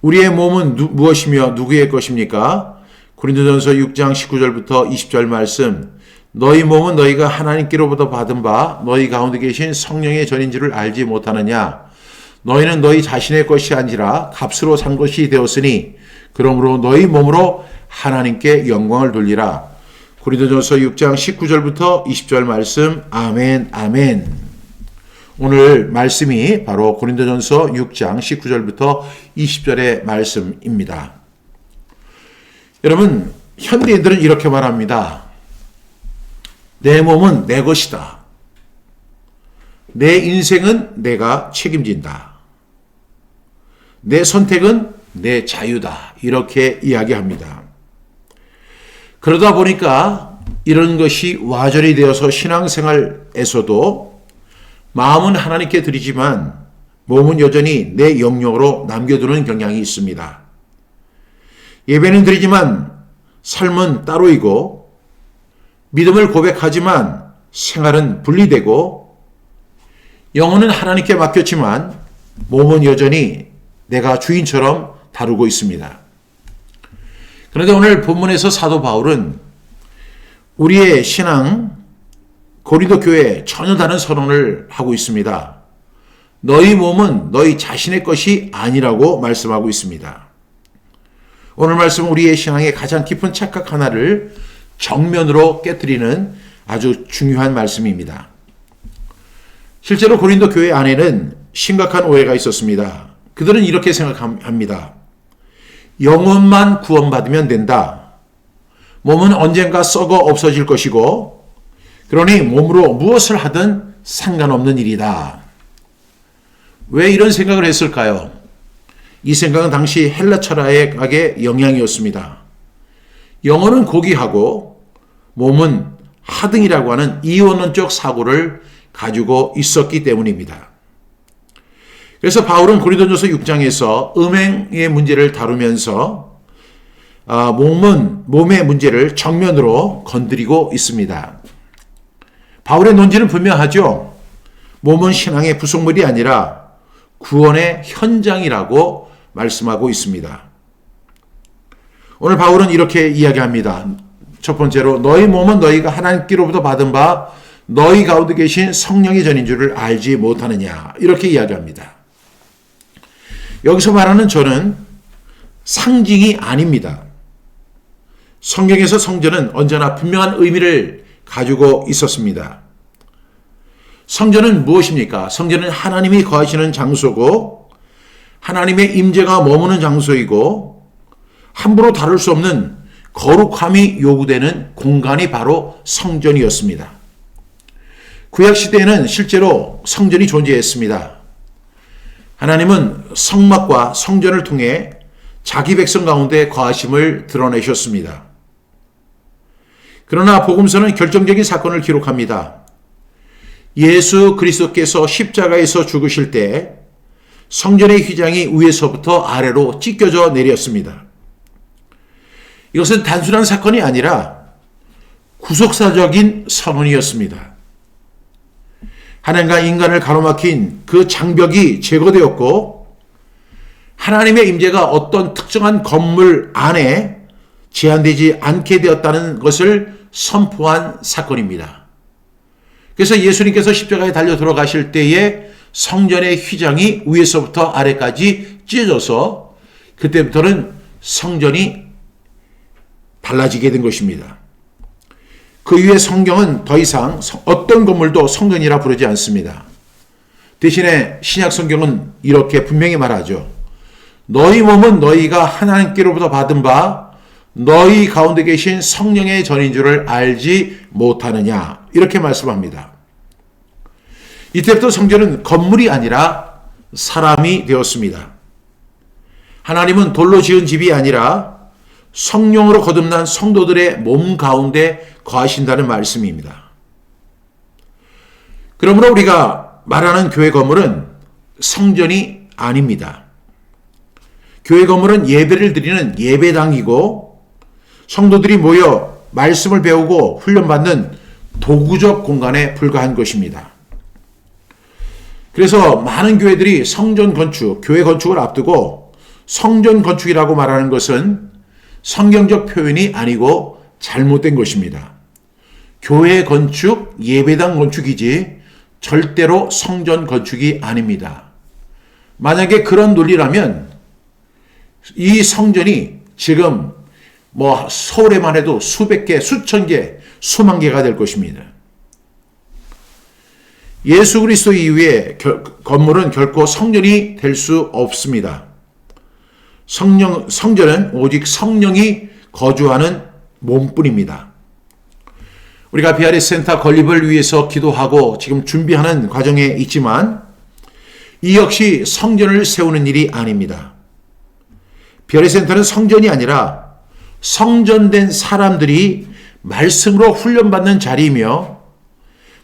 우리의 몸은 무엇이며 누구의 것입니까? 고린도전서 6장 19절부터 20절 말씀. 너희 몸은 너희가 하나님께로부터 받은 바 너희 가운데 계신 성령의 전인 줄을 알지 못하느냐? 너희는 너희 자신의 것이 아니라 값으로 산 것이 되었으니 그러므로 너희 몸으로 하나님께 영광을 돌리라. 고린도전서 6장 19절부터 20절 말씀. 아멘, 아멘. 오늘 말씀이 바로 고린도전서 6장 19절부터 20절의 말씀입니다. 여러분, 현대인들은 이렇게 말합니다. 내 몸은 내 것이다. 내 인생은 내가 책임진다. 내 선택은 내 자유다. 이렇게 이야기합니다. 그러다 보니까 이런 것이 와전이 되어서 신앙생활에서도 마음은 하나님께 드리지만 몸은 여전히 내 영역으로 남겨두는 경향이 있습니다. 예배는 드리지만 삶은 따로이고 믿음을 고백하지만 생활은 분리되고 영혼은 하나님께 맡겼지만 몸은 여전히 내가 주인처럼 다루고 있습니다. 그런데 오늘 본문에서 사도 바울은 우리의 신앙 고린도 교회에 전혀 다른 선언을 하고 있습니다. 너희 몸은 너희 자신의 것이 아니라고 말씀하고 있습니다. 오늘 말씀은 우리의 신앙의 가장 깊은 착각 하나를 정면으로 깨뜨리는 아주 중요한 말씀입니다. 실제로 고린도 교회 안에는 심각한 오해가 있었습니다. 그들은 이렇게 생각합니다. 영혼만 구원받으면 된다. 몸은 언젠가 썩어 없어질 것이고 그러니 몸으로 무엇을 하든 상관없는 일이다. 왜 이런 생각을 했을까요? 이 생각은 당시 헬라 철학의 영향이었습니다. 영혼은 고귀하고 몸은 하등이라고 하는 이원론적 사고를 가지고 있었기 때문입니다. 그래서 바울은 고린도전서 6장에서 음행의 문제를 다루면서 몸의 문제를 정면으로 건드리고 있습니다. 바울의 논지는 분명하죠. 몸은 신앙의 부속물이 아니라 구원의 현장이라고 말씀하고 있습니다. 오늘 바울은 이렇게 이야기합니다. 첫 번째로 너희 몸은 너희가 하나님께로부터 받은 바 너희 가운데 계신 성령의 전인 줄을 알지 못하느냐 이렇게 이야기합니다. 여기서 말하는 전은 상징이 아닙니다. 성경에서 성전은 언제나 분명한 의미를 가지고 있었습니다. 성전은 무엇입니까? 성전은 하나님이 거하시는 장소고 하나님의 임재가 머무는 장소이고 함부로 다룰 수 없는 거룩함이 요구되는 공간이 바로 성전이었습니다. 구약시대에는 실제로 성전이 존재했습니다. 하나님은 성막과 성전을 통해 자기 백성 가운데 거하심을 드러내셨습니다. 그러나 복음서는 결정적인 사건을 기록합니다. 예수 그리스도께서 십자가에서 죽으실 때 성전의 휘장이 위에서부터 아래로 찢겨져 내렸습니다. 이것은 단순한 사건이 아니라 구속사적인 선언이었습니다. 하나님과 인간을 가로막힌 그 장벽이 제거되었고 하나님의 임재가 어떤 특정한 건물 안에 제한되지 않게 되었다는 것을 선포한 사건입니다. 그래서 예수님께서 십자가에 달려 들어가실 때에 성전의 휘장이 위에서부터 아래까지 찢어져서 그때부터는 성전이 달라지게 된 것입니다. 그 이후에 성경은 더 이상 어떤 건물도 성전이라 부르지 않습니다. 대신에 신약 성경은 이렇게 분명히 말하죠. 너희 몸은 너희가 하나님께로부터 받은 바 너희 가운데 계신 성령의 전인 줄을 알지 못하느냐 이렇게 말씀합니다. 이때부터 성전은 건물이 아니라 사람이 되었습니다. 하나님은 돌로 지은 집이 아니라 성령으로 거듭난 성도들의 몸 가운데 거하신다는 말씀입니다. 그러므로 우리가 말하는 교회 건물은 성전이 아닙니다. 교회 건물은 예배를 드리는 예배당이고 성도들이 모여 말씀을 배우고 훈련받는 도구적 공간에 불과한 것입니다. 그래서 많은 교회들이 성전 건축, 교회 건축을 앞두고 성전 건축이라고 말하는 것은 성경적 표현이 아니고 잘못된 것입니다. 교회 건축, 예배당 건축이지 절대로 성전 건축이 아닙니다. 만약에 그런 논리라면 이 성전이 지금 서울에만 해도 수백 개, 수천 개, 수만 개가 될 것입니다. 예수 그리스도 이후에 건물은 결코 성전이 될 수 없습니다. 성전은 오직 성령이 거주하는 몸뿐입니다. 우리가 비아리 센터 건립을 위해서 기도하고 지금 준비하는 과정에 있지만 이 역시 성전을 세우는 일이 아닙니다. 비아리 센터는 성전이 아니라 성전된 사람들이 말씀으로 훈련받는 자리이며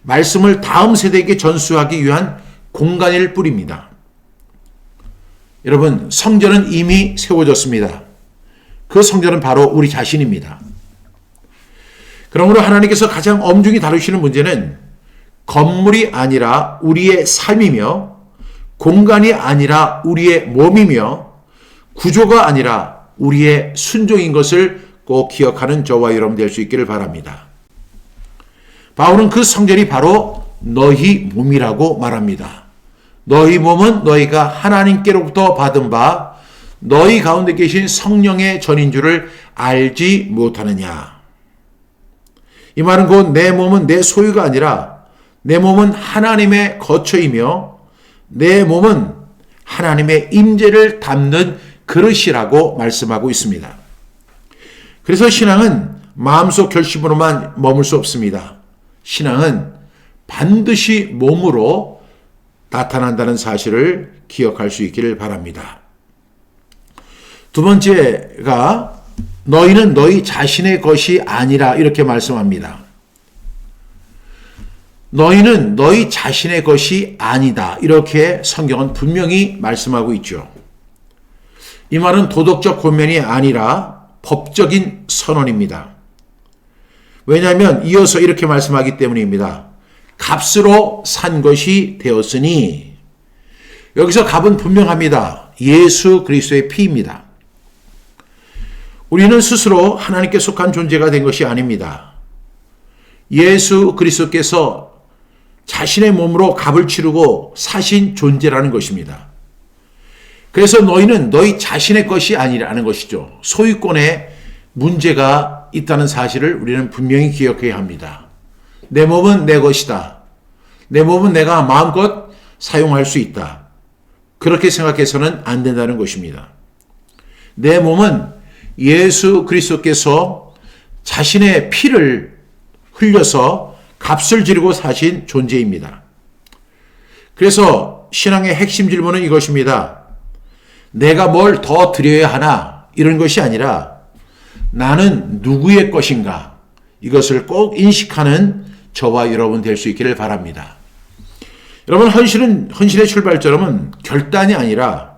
말씀을 다음 세대에게 전수하기 위한 공간일 뿐입니다. 여러분, 성전은 이미 세워졌습니다. 그 성전은 바로 우리 자신입니다. 그러므로 하나님께서 가장 엄중히 다루시는 문제는 건물이 아니라 우리의 삶이며 공간이 아니라 우리의 몸이며 구조가 아니라 우리의 순종인 것을 꼭 기억하는 저와 여러분 될 수 있기를 바랍니다. 바울은 그 성전이 바로 너희 몸이라고 말합니다. 너희 몸은 너희가 하나님께로부터 받은 바 너희 가운데 계신 성령의 전인 줄을 알지 못하느냐. 이 말은 곧 내 몸은 내 소유가 아니라 내 몸은 하나님의 거처이며 내 몸은 하나님의 임재를 담는 그릇이라고 말씀하고 있습니다. 그래서 신앙은 마음속 결심으로만 머물 수 없습니다. 신앙은 반드시 몸으로 나타난다는 사실을 기억할 수 있기를 바랍니다. 두 번째가 너희는 너희 자신의 것이 아니라 이렇게 말씀합니다. 너희는 너희 자신의 것이 아니다. 이렇게 성경은 분명히 말씀하고 있죠. 이 말은 도덕적 권면이 아니라 법적인 선언입니다. 왜냐하면 이어서 이렇게 말씀하기 때문입니다. 값으로 산 것이 되었으니 여기서 값은 분명합니다. 예수 그리스도의 피입니다. 우리는 스스로 하나님께 속한 존재가 된 것이 아닙니다. 예수 그리스도께서 자신의 몸으로 값을 치르고 사신 존재라는 것입니다. 그래서 너희는 너희 자신의 것이 아니라는 것이죠. 소유권에 문제가 있다는 사실을 우리는 분명히 기억해야 합니다. 내 몸은 내 것이다. 내 몸은 내가 마음껏 사용할 수 있다. 그렇게 생각해서는 안 된다는 것입니다. 내 몸은 예수 그리스도께서 자신의 피를 흘려서 값을 지르고 사신 존재입니다. 그래서 신앙의 핵심 질문은 이것입니다. 내가 뭘 더 드려야 하나? 이런 것이 아니라 나는 누구의 것인가? 이것을 꼭 인식하는 저와 여러분 될 수 있기를 바랍니다. 여러분, 헌신의 출발점은 결단이 아니라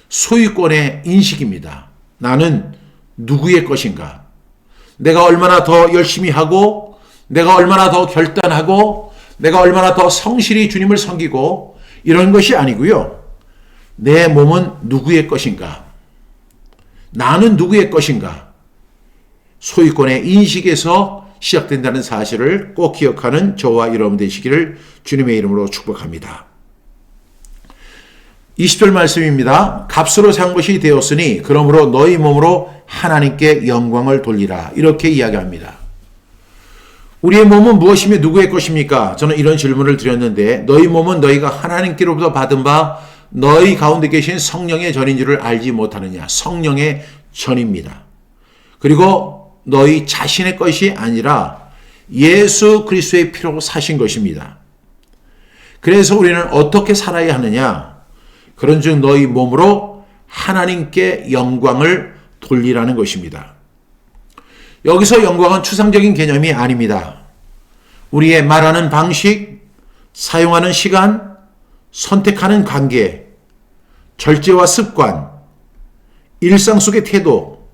소유권의 인식입니다. 나는 누구의 것인가? 내가 얼마나 더 열심히 하고 내가 얼마나 더 결단하고 내가 얼마나 더 성실히 주님을 섬기고 이런 것이 아니고요. 내 몸은 누구의 것인가? 나는 누구의 것인가? 소유권의 인식에서 시작된다는 사실을 꼭 기억하는 저와 여러분 되시기를 주님의 이름으로 축복합니다. 20절 말씀입니다. 값으로 산 것이 되었으니 그러므로 너희 몸으로 하나님께 영광을 돌리라. 이렇게 이야기합니다. 우리의 몸은 무엇이며 누구의 것입니까? 저는 이런 질문을 드렸는데 너희 몸은 너희가 하나님께로부터 받은 바 너희 가운데 계신 성령의 전인 줄을 알지 못하느냐. 성령의 전입니다. 그리고 너희 자신의 것이 아니라 예수 그리스도의 피로 사신 것입니다. 그래서 우리는 어떻게 살아야 하느냐? 그런즉 너희 몸으로 하나님께 영광을 돌리라는 것입니다. 여기서 영광은 추상적인 개념이 아닙니다. 우리의 말하는 방식, 사용하는 시간, 선택하는 관계, 절제와 습관, 일상 속의 태도,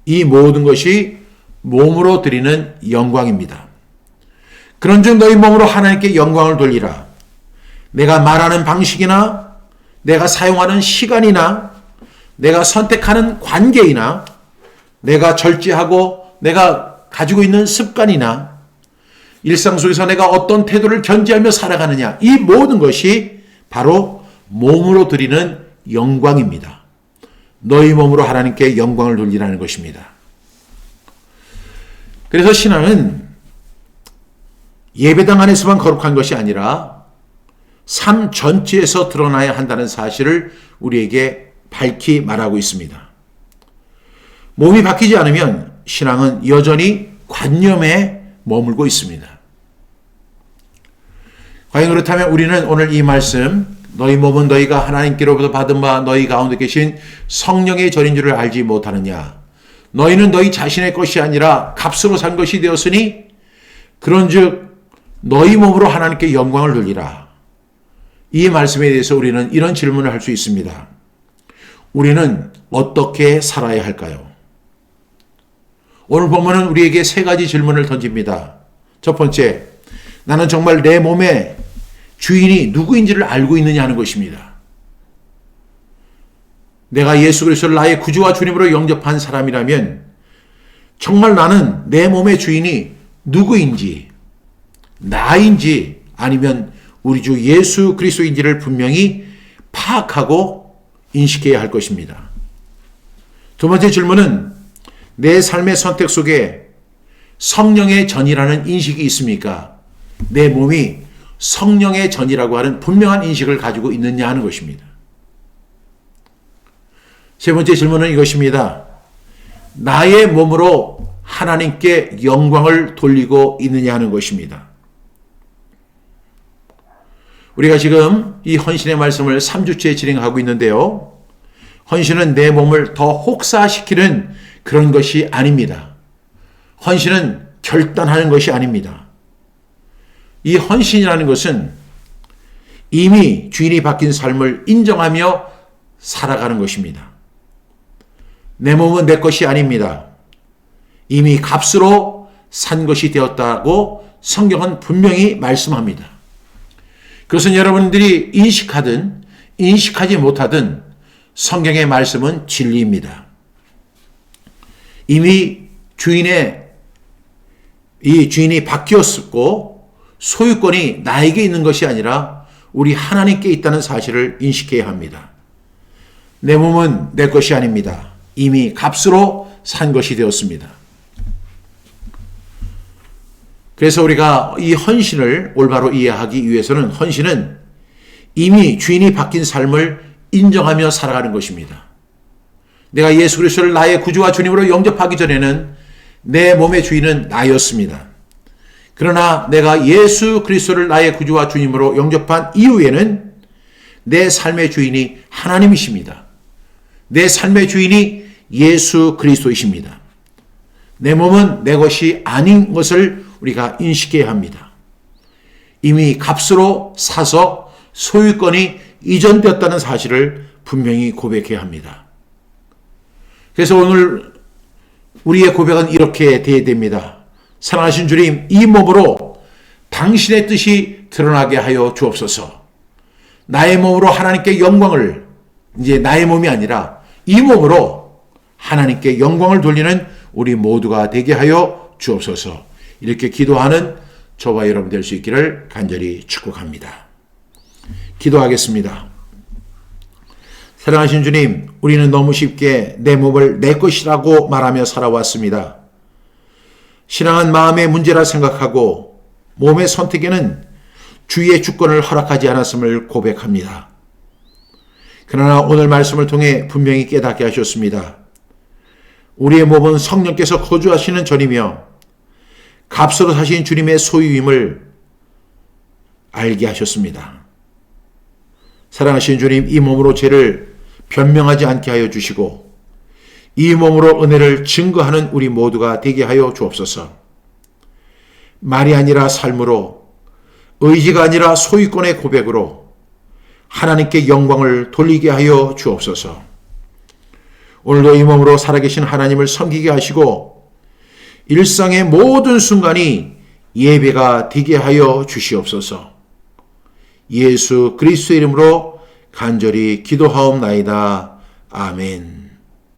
이 모든 것이 몸으로 드리는 영광입니다. 그런즉 너희 몸으로 하나님께 영광을 돌리라. 내가 말하는 방식이나 내가 사용하는 시간이나 내가 선택하는 관계이나 내가 절제하고 내가 가지고 있는 습관이나 일상 속에서 내가 어떤 태도를 견지하며 살아가느냐, 이 모든 것이 바로 몸으로 드리는 영광입니다. 너희 몸으로 하나님께 영광을 돌리라는 것입니다. 그래서 신앙은 예배당 안에서만 거룩한 것이 아니라 삶 전체에서 드러나야 한다는 사실을 우리에게 밝히 말하고 있습니다. 몸이 바뀌지 않으면 신앙은 여전히 관념에 머물고 있습니다. 과연 그렇다면 우리는 오늘 이 말씀, 너희 몸은 너희가 하나님께로부터 받은 바 너희 가운데 계신 성령의 전인 줄을 알지 못하느냐, 너희는 너희 자신의 것이 아니라 값으로 산 것이 되었으니 그런즉 너희 몸으로 하나님께 영광을 돌리라. 이 말씀에 대해서 우리는 이런 질문을 할 수 있습니다. 우리는 어떻게 살아야 할까요? 오늘 본문은 우리에게 세 가지 질문을 던집니다. 첫 번째, 나는 정말 내 몸의 주인이 누구인지를 알고 있느냐 하는 것입니다. 내가 예수 그리스도를 나의 구주와 주님으로 영접한 사람이라면 정말 나는 내 몸의 주인이 누구인지, 나인지 아니면 우리 주 예수 그리스도인지를 분명히 파악하고 인식해야 할 것입니다. 두 번째 질문은 내 삶의 선택 속에 성령의 전이라는 인식이 있습니까? 내 몸이 성령의 전이라고 하는 분명한 인식을 가지고 있느냐 하는 것입니다. 세 번째 질문은 이것입니다. 나의 몸으로 하나님께 영광을 돌리고 있느냐 하는 것입니다. 우리가 지금 이 헌신의 말씀을 3주째 진행하고 있는데요. 헌신은 내 몸을 더 혹사시키는 그런 것이 아닙니다. 헌신은 결단하는 것이 아닙니다. 이 헌신이라는 것은 이미 주인이 바뀐 삶을 인정하며 살아가는 것입니다. 내 몸은 내 것이 아닙니다. 이미 값으로 산 것이 되었다고 성경은 분명히 말씀합니다. 그것은 여러분들이 인식하든 인식하지 못하든 성경의 말씀은 진리입니다. 이미 이 주인이 바뀌었고 소유권이 나에게 있는 것이 아니라 우리 하나님께 있다는 사실을 인식해야 합니다. 내 몸은 내 것이 아닙니다. 이미 값으로 산 것이 되었습니다. 그래서 우리가 이 헌신을 올바로 이해하기 위해서는 헌신은 이미 주인이 바뀐 삶을 인정하며 살아가는 것입니다. 내가 예수 그리스도를 나의 구주와 주님으로 영접하기 전에는 내 몸의 주인은 나였습니다. 그러나 내가 예수 그리스도를 나의 구주와 주님으로 영접한 이후에는 내 삶의 주인이 하나님이십니다. 내 삶의 주인이 예수 그리스도이십니다. 내 몸은 내 것이 아닌 것을 우리가 인식해야 합니다. 이미 값으로 사서 소유권이 이전되었다는 사실을 분명히 고백해야 합니다. 그래서 오늘 우리의 고백은 이렇게 되어야 됩니다. 사랑하신 주님, 이 몸으로 당신의 뜻이 드러나게 하여 주옵소서. 나의 몸으로 하나님께 영광을, 이제 나의 몸이 아니라 이 몸으로 하나님께 영광을 돌리는 우리 모두가 되게 하여 주옵소서. 이렇게 기도하는 저와 여러분 될 수 있기를 간절히 축복합니다. 기도하겠습니다. 사랑하신 주님, 우리는 너무 쉽게 내 몸을 내 것이라고 말하며 살아왔습니다. 신앙은 마음의 문제라 생각하고 몸의 선택에는 주의 주권을 허락하지 않았음을 고백합니다. 그러나 오늘 말씀을 통해 분명히 깨닫게 하셨습니다. 우리의 몸은 성령께서 거주하시는 전이며 값으로 사신 주님의 소유임을 알게 하셨습니다. 사랑하신 주님, 이 몸으로 죄를 변명하지 않게 하여 주시고 이 몸으로 은혜를 증거하는 우리 모두가 되게 하여 주옵소서. 말이 아니라 삶으로, 의지가 아니라 소유권의 고백으로 하나님께 영광을 돌리게 하여 주옵소서. 오늘도 이 몸으로 살아계신 하나님을 섬기게 하시고 일상의 모든 순간이 예배가 되게 하여 주시옵소서. 예수 그리스도의 이름으로 간절히 기도하옵나이다. 아멘.